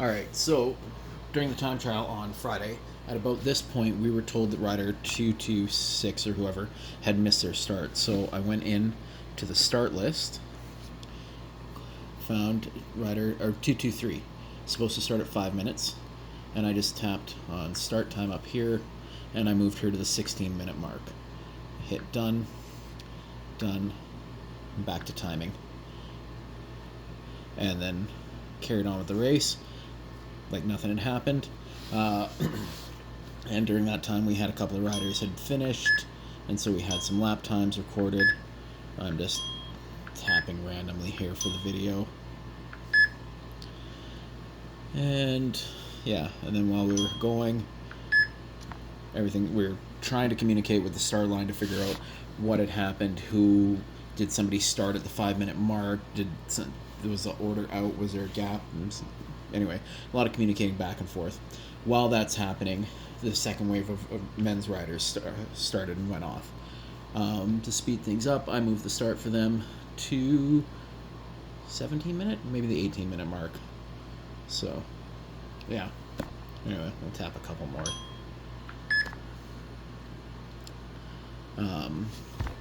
All right, so during the time trial on Friday, at about this point, we were told that rider 226 or whoever had missed their start. So I went in to the start list, found rider or 223, supposed to start at 5 minutes, and I just tapped on start time up here, and I moved her to the 16-minute mark. Hit done, done, back to timing, and then carried on with the race like nothing had happened. And during that time, we had a couple of riders had finished, and so we had some lap times recorded. I'm just tapping randomly here for the video. And yeah, and then while we were going, we were trying to communicate with the start line to figure out what had happened. Did somebody start at the 5-minute mark? Was the order out? Was there a gap? Anyway, a lot of communicating back and forth. While that's happening, the second wave of men's riders started and went off. To speed things up, I moved the start for them to 17-minute, maybe the 18-minute mark. So, yeah. Anyway, we'll tap a couple more.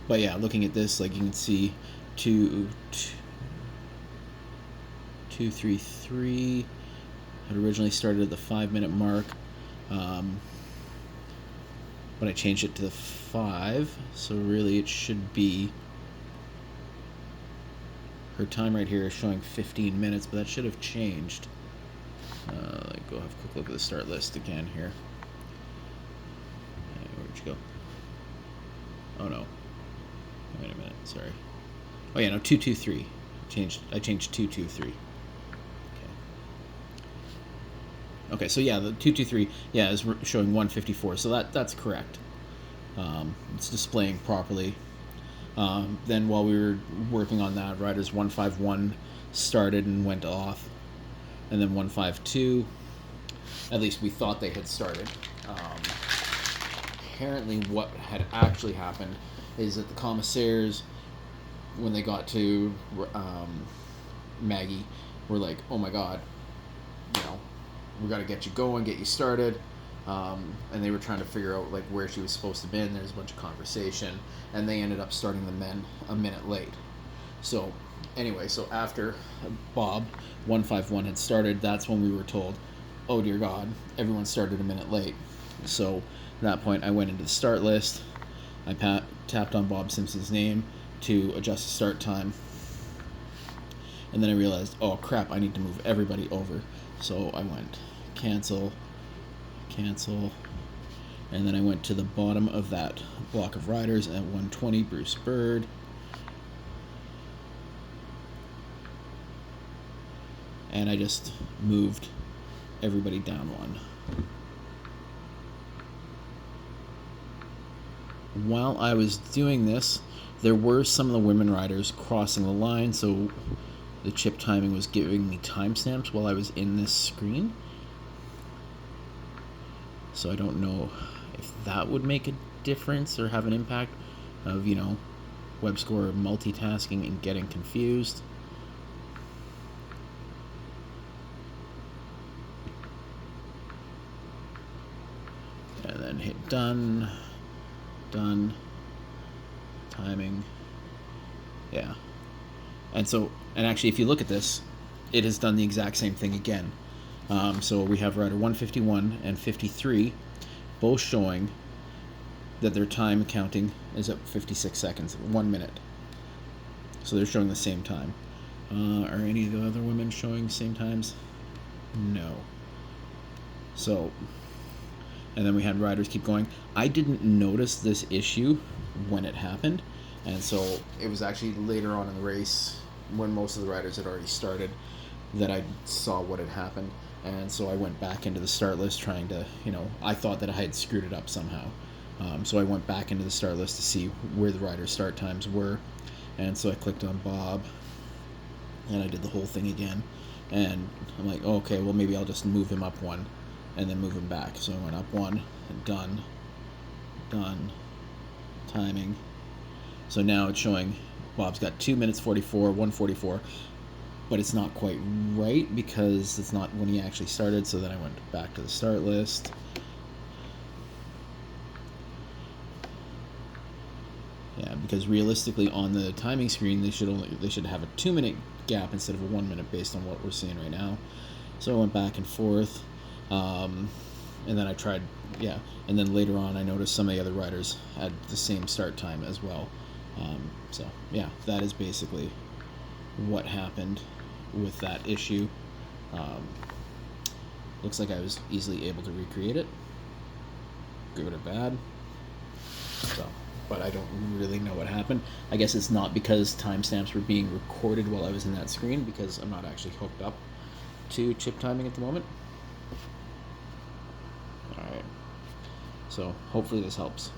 But yeah, looking at this, like you can see, 233 had originally started at the 5-minute mark, but I changed it to the 5, so really it should be, her time right here is showing 15 minutes, but that should have changed. Go have a quick look at the start list again here. Where'd you go? Oh no. Wait a minute, sorry. Oh yeah, no, 223. I changed 223. Okay, so yeah, the 223, yeah, is showing 154, so that's correct. It's displaying properly. Then while we were working on that, riders 151 started and went off, and then 152, at least we thought they had started. Apparently what had actually happened is that the commissaires, when they got to Maggie, were like, oh my god, we got to get you going, get you started, and they were trying to figure out like where she was supposed to be. There's a bunch of conversation, and they ended up starting the men a minute late. So anyway, so after Bob 151 had started, that's when we were told, oh dear god, everyone started a minute late. So at that point, I went into the start list. I tapped on Bob Simpson's name to adjust the start time, and then I realized, oh crap, I need to move everybody over. So I went cancel, and then I went to the bottom of that block of riders at 120, Bruce Bird. And I just moved everybody down one. While I was doing this, there were some of the women riders crossing the line, so the chip timing was giving me timestamps while I was in this screen. So I don't know if that would make a difference or have an impact of, Webscorer multitasking and getting confused. And then hit done, timing, yeah. And actually, if you look at this, it has done the exact same thing again. So we have rider 151 and 53, both showing that their time counting is at 56 seconds, 1 minute. So they're showing the same time. Are any of the other women showing same times? No. So, and then we had riders keep going. I didn't notice this issue when it happened, and so it was actually later on in the race, when most of the riders had already started, that I saw what had happened. And so I went back into the start list trying to, I thought that I had screwed it up somehow. So I went back into the start list to see where the riders' start times were. And so I clicked on Bob, and I did the whole thing again. And I'm like, oh, okay, well, maybe I'll just move him up one and then move him back. So I went up one, done, timing. So now it's showing Bob's got 2 minutes 44, 144. but it's not quite right because it's not when he actually started. So then I went back to the start list. Yeah, because realistically on the timing screen they should have a 2-minute gap instead of a 1 minute based on what we're seeing right now. So I went back and forth, and then I tried, yeah, and then later on I noticed some of the other riders had the same start time as well. So yeah, that is basically what happened with that issue. Looks like I was easily able to recreate it. Good or bad. So, but I don't really know what happened. I guess it's not because timestamps were being recorded while I was in that screen, because I'm not actually hooked up to chip timing at the moment. Alright. So hopefully this helps.